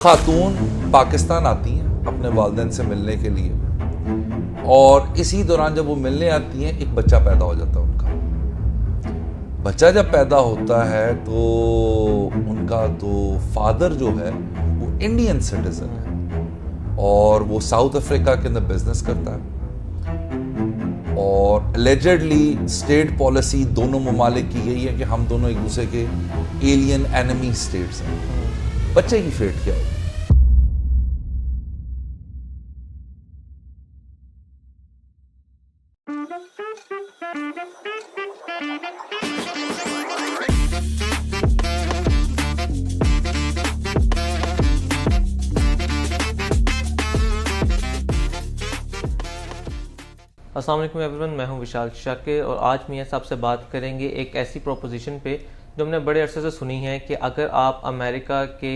खातून पाकिस्तान आती हैं अपने वालिदैन से मिलने के लिए और इसी दौरान जब वो मिलने आती हैं एक बच्चा पैदा हो जाता है उनका। बच्चा जब पैदा होता है तो उनका तो फादर जो है वो इंडियन सिटीजन है और वो साउथ अफ्रीका के अंदर बिजनेस करता है और एलिजेडली स्टेट पॉलिसी दोनों ममालिक की यही है कि हम दोनों एक दूसरे के एलियन एनिमी स्टेट्स हैं। बच्चे की फेट क्या होगी? अस्सलाम वालेकुम एवरीवन, मैं हूं विशाल शाकिर और आज मियां साहब से बात करेंगे एक ऐसी प्रोपोजिशन पे जो हमने बड़े अरसे से सुनी है कि अगर आप अमेरिका के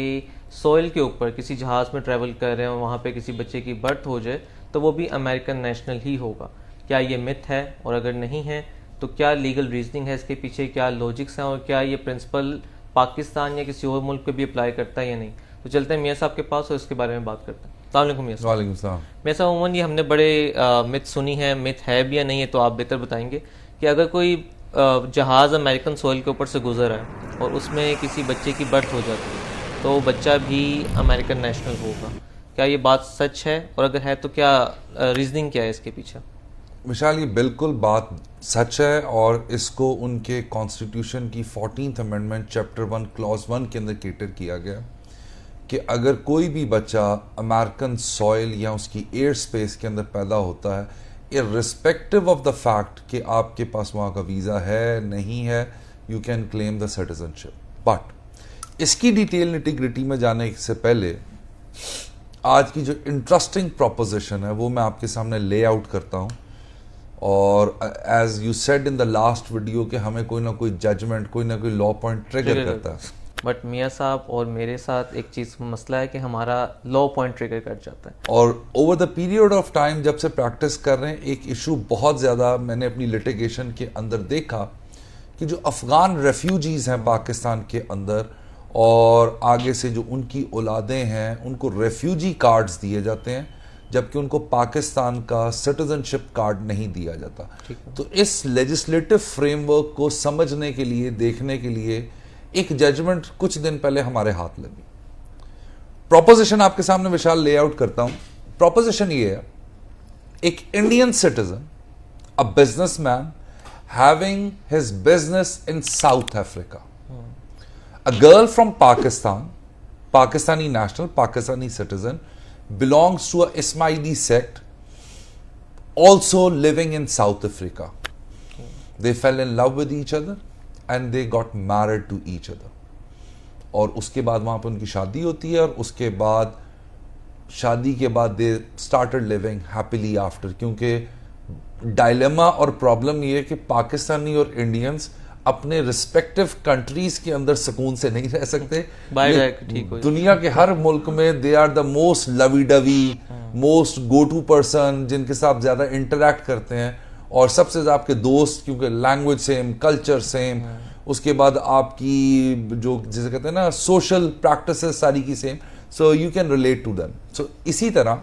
सॉइल के ऊपर किसी जहाज़ में ट्रैवल कर रहे हैं और वहाँ पे किसी बच्चे की बर्थ हो जाए तो वो भी अमेरिकन नेशनल ही होगा। क्या ये मिथ है? और अगर नहीं है तो क्या लीगल रीजनिंग है इसके पीछे, क्या लॉजिक्स हैं और क्या ये प्रिंसिपल पाकिस्तान या किसी और मुल्क पे भी अप्लाई करता है या नहीं? तो चलते हैं मियां साहब के पास और इसके बारे में बात करते हैं। वालेकुम सलाम। मियां साहब, उमूमन ये हमने बड़े मिथ सुनी है, मिथ है भी या नहीं है तो आप बेहतर बताएंगे कि अगर कोई जहाज़ अमेरिकन सॉइल के ऊपर से गुजर है और उसमें किसी बच्चे की बर्थ हो जाती है तो बच्चा भी अमेरिकन नेशनल होगा। क्या ये बात सच है और अगर है तो क्या रीजनिंग क्या है इसके पीछे? विशाल, ये बिल्कुल बात सच है और इसको उनके कॉन्स्टिट्यूशन की 14th अमेंडमेंट चैप्टर 1 क्लॉज 1 के अंदर केटर किया गया कि अगर कोई भी बच्चा अमेरिकन सॉइल या उसकी एयर स्पेस के अंदर पैदा होता है, इर्रिस्पेक्टिव ऑफ द फैक्ट कि आपके पास वहाँ का वीज़ा है नहीं है, you can claim the citizenship. But इसकी डिटेल निटी-ग्रिटी में जाने से पहले आज की जो इंटरेस्टिंग प्रोपोजिशन है वो मैं आपके सामने ले आउट करता हूँ। और as you said in the last video कि हमें कोई ना कोई जजमेंट, कोई ना कोई लॉ पॉइंट ट्रिगर करता है। बट मियां साहब और मेरे साथ एक चीज़ मसला है कि हमारा लॉ पॉइंट ट्रिगर कर जाता है और over the period of time जब से प्रैक्टिस कर रहे हैं एक इशू बहुत ज़्यादा मैंने अपनी लिटिगेशन के अंदर देखा कि जो अफ़गान रेफ्यूजीज़ हैं पाकिस्तान के अंदर और आगे से जो उनकी औलादें हैं उनको रेफ्यूजी कार्ड्स दिए जाते हैं जबकि उनको पाकिस्तान का सिटीजनशिप कार्ड नहीं दिया जाता। तो इस लेजिस्लेटिव फ्रेमवर्क को समझने के लिए, देखने के लिए एक जजमेंट कुछ दिन पहले हमारे हाथ लगी। प्रोपोजिशन आपके सामने विशाल लेआउट करता हूं। प्रोपोजिशन ये है, एक Indian citizen, a businessman having his business in south Africa, a girl from Pakistan, Pakistani national, Pakistani citizen, belongs to a Ismaili sect, also living in South Africa. They fell in love with each other and they got married to each other. और उसके बाद वहाँ पर उनकी शादी होती है और उसके बाद शादी के बाद they started living happily after, क्योंकि डायलेमा और प्रॉब्लम ये है कि पाकिस्तानी और इंडियंस अपने रिस्पेक्टिव कंट्रीज के अंदर सुकून से नहीं रह सकते। दुनिया के हर मुल्क में they are the most lovey dovey, most go to person जिनके साथ ज्यादा इंटरेक्ट करते हैं और सबसे ज्यादा आपके दोस्त, क्योंकि लैंग्वेज सेम, कल्चर सेम, उसके बाद आपकी जो जिसे कहते हैं ना सोशल प्रैक्टिसेस सारी की same, so you can relate to them. So इसी तरह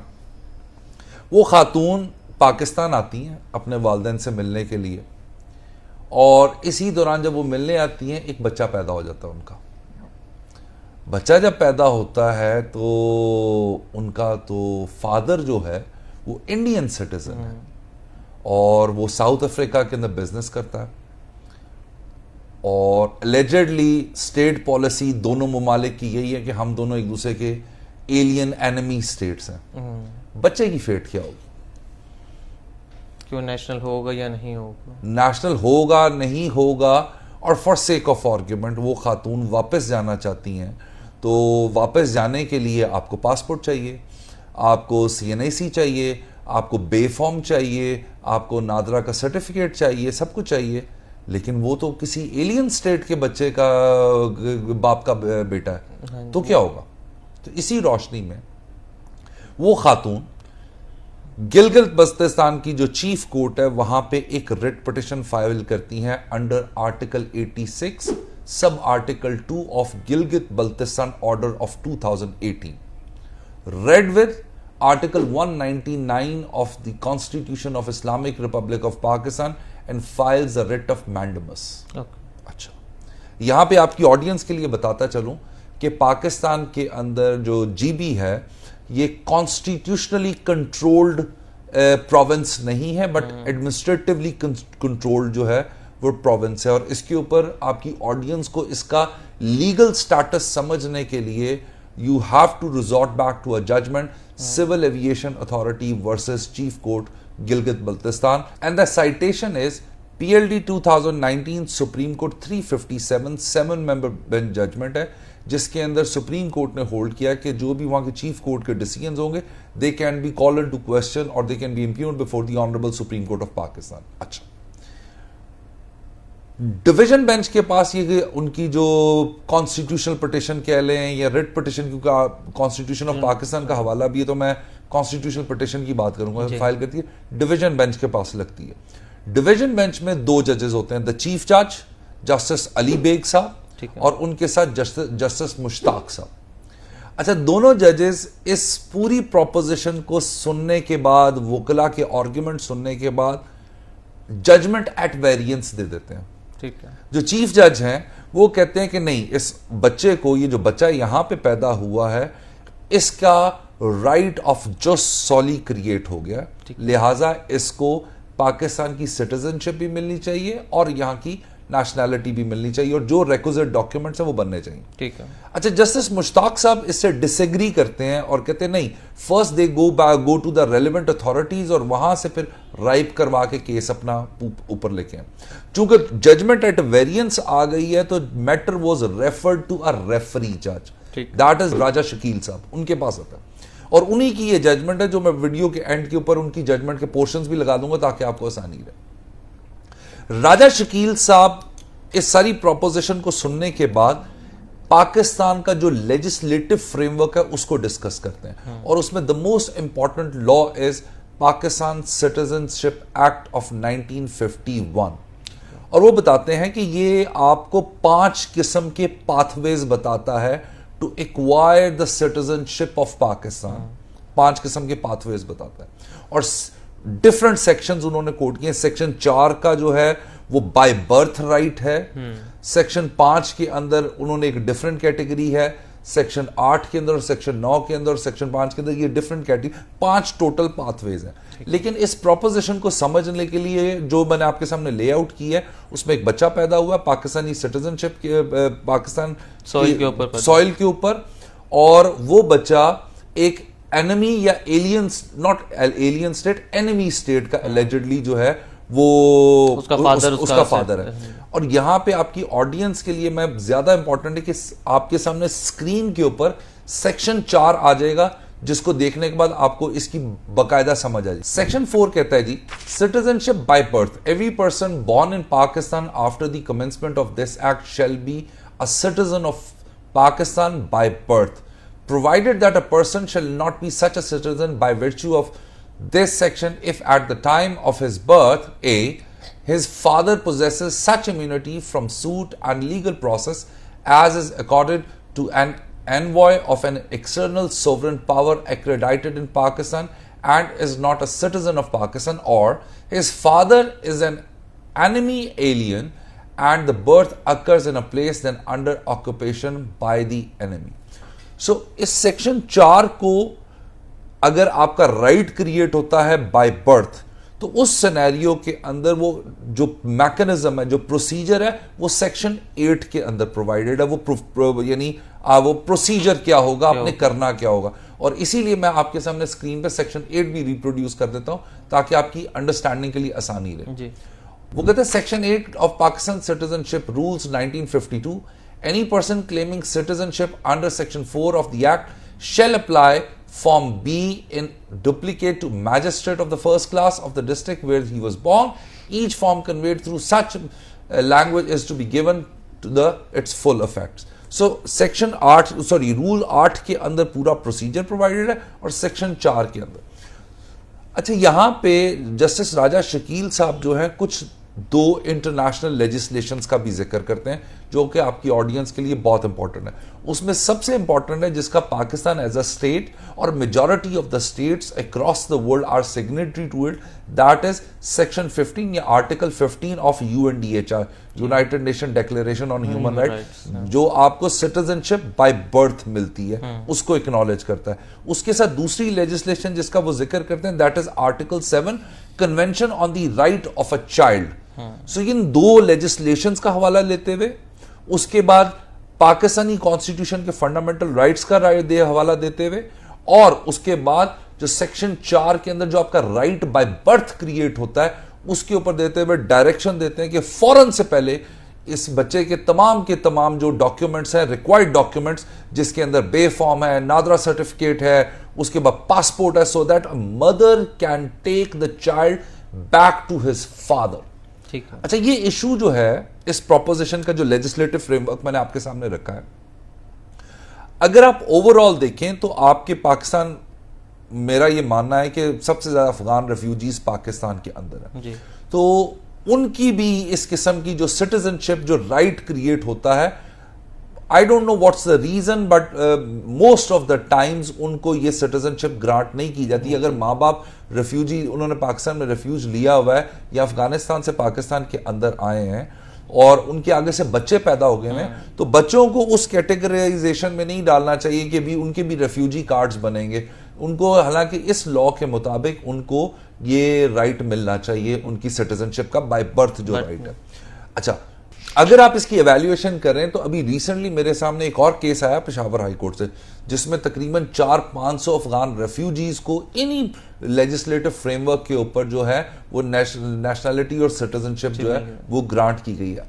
वो खातून पाकिस्तान आती हैं अपने वालिदैन से मिलने के लिए और इसी दौरान जब वो मिलने आती हैं एक बच्चा पैदा हो जाता है उनका। बच्चा जब पैदा होता है तो उनका तो फादर जो है वो इंडियन सिटीजन है और वो साउथ अफ्रीका के अंदर बिजनेस करता है और एलिजेडली स्टेट पॉलिसी दोनों ममालिक की यही है कि हम दोनों एक दूसरे के एलियन एनिमी स्टेट्स हैं। बच्चे की फेट क्या होगी? क्यों नेशनल होगा या नहीं होगा? नेशनल होगा नहीं होगा और फॉर सेक ऑफ आर्ग्यूमेंट वो खातून वापस जाना चाहती हैं तो वापस जाने के लिए आपको पासपोर्ट चाहिए, आपको CNIC चाहिए, आपको बे फॉर्म चाहिए, आपको नादरा का सर्टिफिकेट चाहिए, सब कुछ चाहिए। लेकिन वो तो किसी एलियन स्टेट के बच्चे का बाप का बेटा है, तो क्या होगा? तो इसी रोशनी में वो खातून गिलगित बल्तिस्तान की जो चीफ कोर्ट है वहां पे एक रिट पिटिशन फाइल करती हैं under article 86 sub article 2 of Gilgit Baltistan order of 2018। read with Article 199 of the Constitution of Islamic Republic of Pakistan and files a writ of mandamus. अच्छा, यहां पे आपकी ऑडियंस के लिए बताता चलूं कि पाकिस्तान के अंदर जो जीबी है ये कॉन्स्टिट्यूशनली कंट्रोल्ड प्रोविंस नहीं है, बट एडमिनिस्ट्रेटिवली कंट्रोल्ड जो है वो प्रोविंस है। और इसके ऊपर आपकी ऑडियंस को इसका लीगल स्टेटस समझने के लिए you have to resort back to a judgment, civil aviation authority versus chief court Gilgit Baltistan, and the citation is PLD 2019 supreme court 357 7 member bench judgment है, जिसके अंदर सुप्रीम कोर्ट ने होल्ड किया कि जो भी वहां के चीफ कोर्ट के डिसीजंस होंगे they can be called into question और they can be impugned before the honourable Supreme Court of Pakistan. अच्छा, डिवीजन बेंच के पास ये उनकी जो कॉन्स्टिट्यूशनल पिटिशन कह लें या रिट पिटिशन, क्योंकि कॉन्स्टिट्यूशन ऑफ पाकिस्तान का हवाला भी है तो मैं कॉन्स्टिट्यूशनल पिटिशन की बात करूंगा, फाइल करती है डिवीजन बेंच के पास लगती है। डिवीजन बेंच में 2 जजेस होते हैं, द चीफ जज जस्टिस अली बेग साहब और उनके साथ जस्टिस मुश्ताक साहब। अच्छा, दोनों जजेस इस पूरी प्रोपोजिशन को सुनने के बाद, वकला के आर्गुमेंट सुनने के बाद जजमेंट एट वेरिएंस दे देते हैं। ठीक है। जो चीफ जज हैं वो कहते हैं कि नहीं, इस बच्चे को, ये जो बच्चा यहां पे पैदा हुआ है, इसका राइट ऑफ जस्ट सॉली क्रिएट हो गया, लिहाजा इसको पाकिस्तान की सिटीजनशिप भी मिलनी चाहिए और यहां की नेशनैलिटी भी मिलनी चाहिए और जो रिक्विजिट डॉक्यूमेंट्स हैं वो बनने चाहिए। ठीक है। अच्छा, जस्टिस मुश्ताक साहब इससे डिसएग्री करते हैं और कहते हैं नहीं, first they go to the relevant authorities और वहां से फिर राइप करवा के केस अपना ऊपर लेके आए। चूंकि जजमेंट एट वेरिएंस आ गई है तो matter was referred to a referee जज, दैट इज राजा शकील साहब, उनके पास आता है और उन्हीं की ये जजमेंट है, जो मैं वीडियो के एंड के ऊपर उनकी जजमेंट के पोर्शंस भी लगा दूंगा ताकि आपको आसानी रहे। राजा शकील साहब इस सारी प्रोपोजिशन को सुनने के बाद पाकिस्तान का जो लेजिस्लेटिव फ्रेमवर्क है उसको डिस्कस करते हैं और उसमें the most important law is Pakistan citizenship act of 1951 और वो बताते हैं कि ये आपको 5 किस्म के पाथवेज बताता है to acquire the citizenship of Pakistan. 5 किस्म के पाथवेज बताता है और डिफरेंट सेक्शंस उन्होंने कोट किए। सेक्शन 4 का जो है वो बाय बर्थ राइट है। सेक्शन 5 के अंदर उन्होंने एक डिफरेंट कैटेगरी है, सेक्शन 8 के अंदर और सेक्शन 9 के अंदर और सेक्शन 5 के अंदर ये डिफरेंट कैटेगरी, 5 टोटल पाथवेज हैं। लेकिन इस प्रोपोजिशन को समझने के लिए जो मैंने आपके सामने लेआउट की है उसमें एक बच्चा पैदा हुआ पाकिस्तानी सिटीजनशिप के पाकिस्तान सॉइल के ऊपर और वो बच्चा एक एनिमी या alien, not alien state, enemy state का एलिजिडली जो है वो उसका फादर है। और यहां पे आपकी ऑडियंस के लिए मैं ज्यादा इंपॉर्टेंट है कि आपके सामने स्क्रीन के ऊपर सेक्शन 4 आ जाएगा, जिसको देखने के बाद आपको इसकी बकायदा समझ आ जाएगी। सेक्शन 4 कहता है जी, citizenship by birth, every person born in Pakistan after the commencement of this act shall be a citizen of Pakistan by birth, provided that a person shall not be such a citizen by virtue of this section if at the time of his birth, A, his father possesses such immunity from suit and legal process as is accorded to an envoy of an external sovereign power accredited in Pakistan and is not a citizen of Pakistan, or his father is an enemy alien and the birth occurs in a place then under occupation by the enemy. सो इस section 4 को अगर आपका right create होता है by birth तो उस scenario के अंदर वो जो मैकेनिज्म है, जो प्रोसीजर है, वो सेक्शन 8 के अंदर प्रोवाइडेड है। वो यानी वो प्रोसीजर क्या होगा, आपने करना क्या होगा। और इसीलिए मैं आपके सामने स्क्रीन पे सेक्शन 8 भी रिप्रोड्यूस कर देता हूं ताकि आपकी अंडरस्टैंडिंग के लिए आसानी रहे। वो कहते हैं section 8 of Pakistan citizenship rules 1952, any person claiming citizenship under section 4 of the act shall apply form B in duplicate to magistrate of the first class of the district where he was born. Each form conveyed through such language is to be given to its full effects. So section 8 rule 8 के अंदर पूरा procedure provided है और section 4 के अंदर। अच्छा, यहां पे जस्टिस राजा शकील साहब जो है कुछ दो इंटरनेशनल लेजिस्लेशंस का भी जिक्र करते हैं जो कि आपकी ऑडियंस के लिए बहुत इंपॉर्टेंट है। उसमें सबसे इंपॉर्टेंट है जिसका पाकिस्तान एज अ स्टेट और majority of the states across the world are signatory to it, that is section 15 या article 15 of UNDHR, United Nation Declaration on Human Rights, जो आपको सिटीजनशिप बाय बर्थ मिलती है उसको एक्नॉलेज करता है। उसके साथ दूसरी लेजिस्लेशन जिसका वो जिक्र करते हैं that is article 7 convention on the right of a child. So इन दो लेजिस्लेशंस का हवाला लेते हुए उसके बाद पाकिस्तानी कॉन्स्टिट्यूशन के फंडामेंटल राइट्स का हवाला देते हुए और उसके बाद जो सेक्शन 4 के अंदर जो आपका राइट बाय बर्थ क्रिएट होता है उसके ऊपर देते हुए डायरेक्शन देते हैं कि फौरन से पहले इस बच्चे के तमाम जो डॉक्यूमेंट्स हैं, रिक्वायर्ड डॉक्यूमेंट्स जिसके अंदर बे फॉर्म है, नादरा सर्टिफिकेट है, उसके बाद पासपोर्ट है, so that a mother can take the child back to his father. ठीक है। अच्छा, ये इशू जो है इस प्रोपोजिशन का जो लेजिस्लेटिव फ्रेमवर्क मैंने आपके सामने रखा है, अगर आप ओवरऑल देखें तो आपके पाकिस्तान, मेरा ये मानना है कि सबसे ज्यादा अफगान रेफ्यूजीज पाकिस्तान के अंदर है जी। तो उनकी भी इस किस्म की जो सिटीजनशिप जो राइट क्रिएट होता है, I don't know what's the reason but most of the times उनको ये सिटीजनशिप ग्रांट नहीं की जाती। अगर माँ बाप रेफ्यूजी, उन्होंने पाकिस्तान में रेफ्यूज लिया हुआ है या अफगानिस्तान से पाकिस्तान के अंदर आए हैं और उनके आगे से बच्चे पैदा हो गए हैं, तो बच्चों को उस कैटेगराइजेशन में नहीं डालना चाहिए कि भी उनके भी रेफ्यूजी कार्ड्स बनेंगे। उनको हालांकि इस लॉ के मुताबिक उनको ये राइट मिलना चाहिए उनकी सिटीजनशिप का बाय बर्थ जो राइट है। अच्छा, अगर आप इसकी एवेल्युएशन करें तो अभी रिसेंटली मेरे सामने एक और केस आया पेशावर हाई कोर्ट से जिसमें तकरीबन 400-500 अफगान रेफ्यूजीज को इन्हीं लेजिस्लेटिव फ्रेमवर्क के ऊपर जो है वो नेशनलिटी और सिटीजनशिप जो है वो ग्रांट की गई है।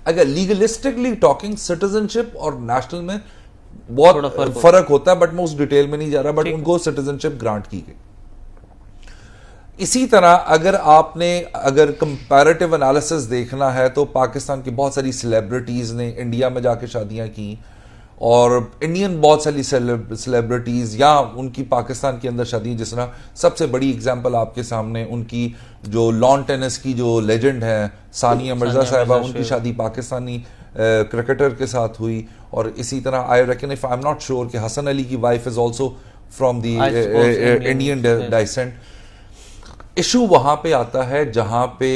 अगर लीगलिस्टिकली टॉकिंग सिटीजनशिप और नेशनल में बहुत फर्क होता है, बट मैं उस डिटेल में नहीं जा रहा, बट उनको सिटीजनशिप ग्रांट की गई। इसी तरह अगर कंपैरेटिव एनालिसिस देखना है तो पाकिस्तान की बहुत सारी सेलिब्रिटीज ने इंडिया में जाके शादियां की और इंडियन बहुत सारी सेलिब्रिटीज या उनकी पाकिस्तान के अंदर शादी, जिस तरह सबसे बड़ी एग्जांपल आपके सामने उनकी जो लॉन टेनिस की जो लेजेंड है सानिया मिर्जा साहिबा, उनकी शादी पाकिस्तानी क्रिकेटर के साथ हुई। और इसी तरह I reckon, if I am not sure, कि हसन अली की wife is also from the Indian descent. Issue वहां पे आता है जहां पे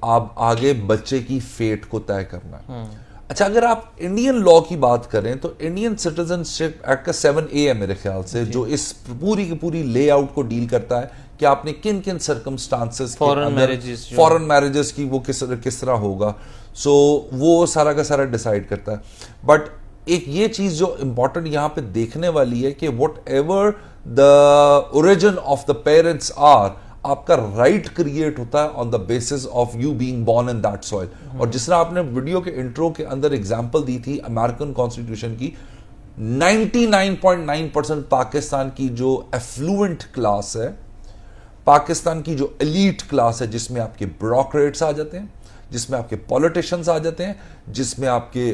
आप आगे बच्चे की फेट को तय करना है। अच्छा, अगर आप इंडियन लॉ की बात करें तो इंडियन सिटीजनशिप एक्ट का 7A है मेरे ख्याल से, जो इस पूरी की पूरी लेआउट को डील करता है कि आपने किन किन सर्कमस्टांसेस फॉरेन मैरिजेस की वो किस तरह होगा। सो वो सारा का सारा डिसाइड करता है। बट एक ये चीज जो इंपॉर्टेंट यहां पे देखने वाली है कि whatever the origin of the parents are, आपका राइट क्रिएट होता है on the basis of you being born in that soil. और जिस तरह आपने वीडियो के इंट्रो के अंदर एग्जांपल दी थी अमेरिकन कॉन्स्टिट्यूशन की, 99.9% पाकिस्तान की जो एफ्लुएंट क्लास है, पाकिस्तान की जो एलीट क्लास है, जिसमें आपके ब्यूरोक्रेट्स आ जाते हैं, जिसमें आपके पॉलिटिशियंस आ जाते हैं, जिसमें आपके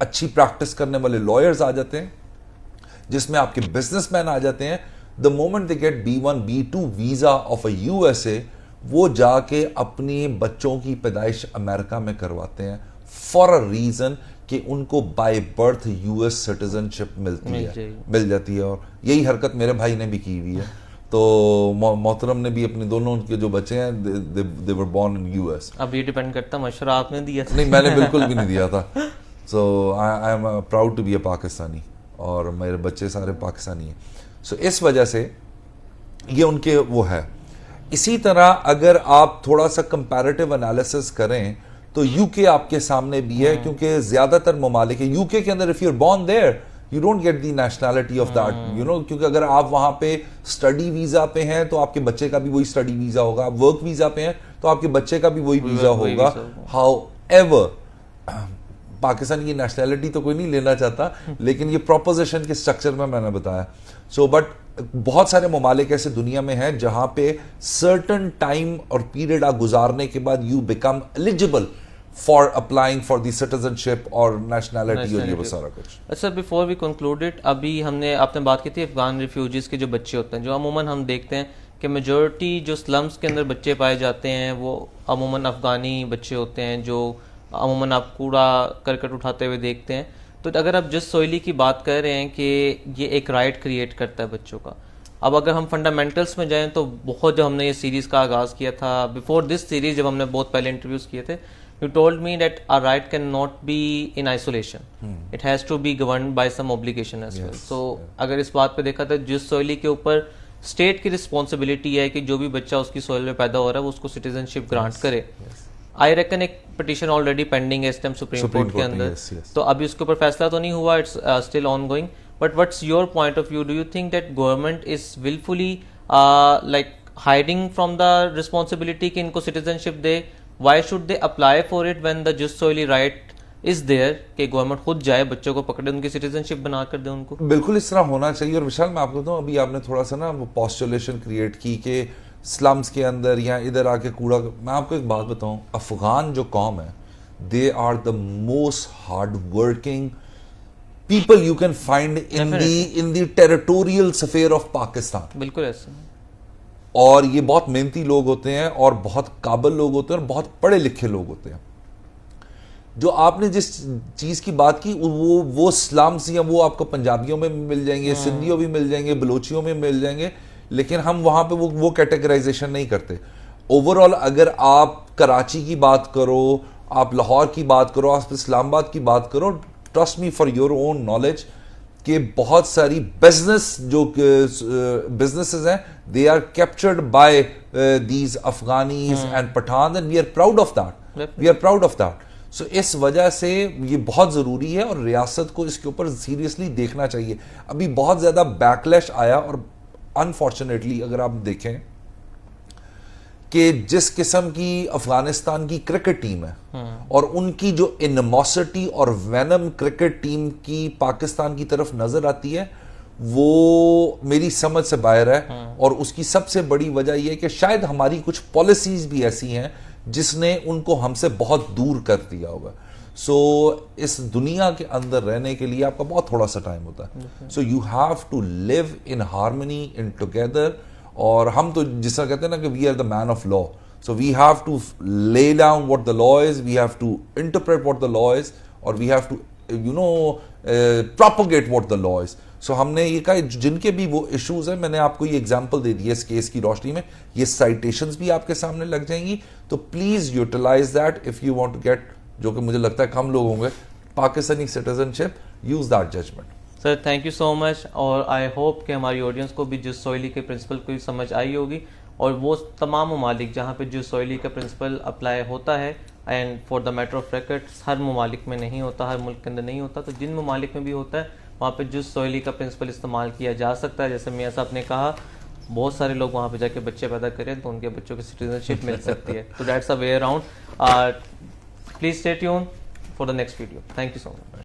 अच्छी प्रैक्टिस करने वाले लॉयर्स आ जाते हैं, जिसमें आपके बिजनेसमैन आ जाते हैं, the moment they get B1 B2 visa of a USA, वो जाके अपने बच्चों की पैदाइश अमेरिका में करवाते हैं फॉर अ रीजन कि उनको बाय बर्थ US सिटीजनशिप मिल जाती है। और यही हरकत मेरे भाई ने भी की हुई है। तो मोहतरम ने भी अपने दोनों उनके जो बच्चे हैं दे वर बोर्न इन US। अब ये डिपेंड करता मशवरा आपने दिया था। नहीं, मैंने बिल्कुल भी नहीं दिया था। So I am proud to be a Pakistani और मेरे बच्चे सारे पाकिस्तानी हैं। सो इस वजह से ये उनके वो है। इसी तरह अगर आप थोड़ा सा कंपैरेटिव एनालिसिस करें तो यूके आपके सामने भी है, क्योंकि ज्यादातर ममालिक है यूके के अंदर, if you are born there you don't get the nationality of that, you know, क्योंकि अगर आप वहां पे स्टडी वीजा पे हैं तो आपके बच्चे का भी वही स्टडी वीजा होगा, वर्क वीजा पे हैं तो आपके बच्चे का भी वही वीजा होगा। हाउ एवर पाकिस्तान की नेशनैलिटी तो कोई नहीं लेना चाहता, लेकिन ये प्रोपोजिशन के स्ट्रक्चर में मैंने बताया। सो बट बहुत सारे ममालिक ऐसे दुनिया में हैं जहां पे सर्टन टाइम और पीरियड आप गुजारने के बाद you become eligible for applying for the citizenship और नेशनैलिटी और ये वो सारा कुछ। अच्छा, बिफोर वी कंक्लूडेड, अभी आपने बात की थी अफगान रिफ्यूजीज के जो बच्चे होते हैं, जो अमूमन हम देखते हैं कि मेजॉरिटी जो स्लम्स के अंदर बच्चे पाए जाते हैं वो अमूमन अफ़गानी बच्चे होते हैं जो अमूमन आप कूड़ा करकट उठाते हुए देखते हैं। तो अगर आप जस्ट सोइली की बात कर रहे हैं कि ये एक राइट क्रिएट करता है बच्चों का, अब अगर हम फंडामेंटल्स में जाएं तो बहुत, जब हमने ये सीरीज़ का आगाज़ किया था, बिफोर दिस सीरीज़ जब हमने बहुत पहले इंटरव्यूज़ किए थे, you told me that a right can not be in isolation, it has to be govern by some obligation as well. So अगर इस बात पे देखा तो जिस सोइली के ऊपर स्टेट की रिस्पॉन्सिबिलिटी है कि जो भी बच्चा उसकी सोइल में पैदा हो रहा है वो उसको सिटीजनशिप ग्रांट करे। आई रेकन एक पिटीशन ऑलरेडी पेंडिंग है इस टाइम सुप्रीम कोर्ट के अंदर, तो अभी उसके ऊपर फैसला तो नहीं हुआ, it's still on going. But what's your point of view, do you think that government is wilfully like hiding from the responsibility कि इनको सिटीजनशिप दे? Why should they apply for it when the just solely right is there कि government खुद जाए बच्चों को पकड़े उनकी सिटीजनशिप बना कर दे उनको? बिल्कुल इस तरह होना चाहिए। और विशाल मैं आपको बताऊं, अभी आपने थोड़ा सा ना वो पॉस्टुलेशन क्रिएट की कि स्लम्स के अंदर या इधर आके कूड़ा, मैं आपको एक बात बताऊं, अफगान जो कौम है they are the most hard working people you can find in the territorial sphere of Pakistan. बिल्कुल ऐसे। और ये बहुत मेहनती लोग होते हैं और बहुत काबिल लोग होते हैं और बहुत पढ़े लिखे लोग होते हैं। जो आपने जिस चीज की बात की वो स्लम्स या वो आपको पंजाबियों में मिल जाएंगे, सिंधियों भी मिल जाएंगे, बलोचियों में मिल जाएंगे, लेकिन हम वहां पे वो कैटेगराइजेशन नहीं करते। ओवरऑल अगर आप कराची की बात करो, आप लाहौर की बात करो, आप इस्लामाबाद की बात करो, trust me for your own knowledge कि बहुत सारी बिजनेसेस हैं, they are captured by these Afghanis and Pathan and we are proud of that. So इस वजह से ये बहुत ज़रूरी है और रियासत को इसके ऊपर सीरियसली देखना चाहिए। अभी बहुत ज़्यादा बैकलैश आया और अनफॉर्चुनेटली अगर आप देखें कि जिस किस्म की अफगानिस्तान की क्रिकेट टीम है और उनकी जो एनिमोसिटी और वेनम क्रिकेट टीम की पाकिस्तान की तरफ नज़र आती है, वो मेरी समझ से बाहर है। और उसकी सबसे बड़ी वजह यह है कि शायद हमारी कुछ पॉलिसीज भी ऐसी हैं जिसने उनको हमसे बहुत दूर कर दिया होगा। सो इस दुनिया के अंदर रहने के लिए आपका बहुत थोड़ा सा टाइम होता है। So you have to live in harmony, in together. और हम तो जिस तरह कहते हैं ना कि we are the man of law, so we have to lay down what the law is, we have to interpret what the law is, और we have to propagate what the law is. So हमने ये कहा जिनके भी वो issues हैं, मैंने आपको ये एग्जांपल दे दिया इस केस की रोशनी में, ये साइटेशंस भी आपके सामने लग जाएंगी। तो please utilize that if you want to get, जो कि मुझे लगता है कम लोग होंगे, Pakistani citizenship, use that judgment. Sir thank you so much, और आई होप कि हमारी ऑडियंस को भी जिस सोइली के प्रिंसिपल को समझ आई होगी, और वो तमाम ममालिक जहाँ पे जिस सोइली का प्रिंसिपल अप्लाई होता है, and for the matter of records हर ममालिक में नहीं होता, हर मुल्क के अंदर नहीं होता, तो जिन ममालिक में भी होता है वहाँ पे जिस सोइली का प्रिंसिपल इस्तेमाल किया जा सकता है। जैसे मियाँ साहब ने कहा बहुत सारे लोग वहाँ पे जाके बच्चे पैदा करें तो उनके बच्चों की सिटीजनशिप मिल सकती है। तो that's a way around. Please stay tune for the next video. Thank you so much.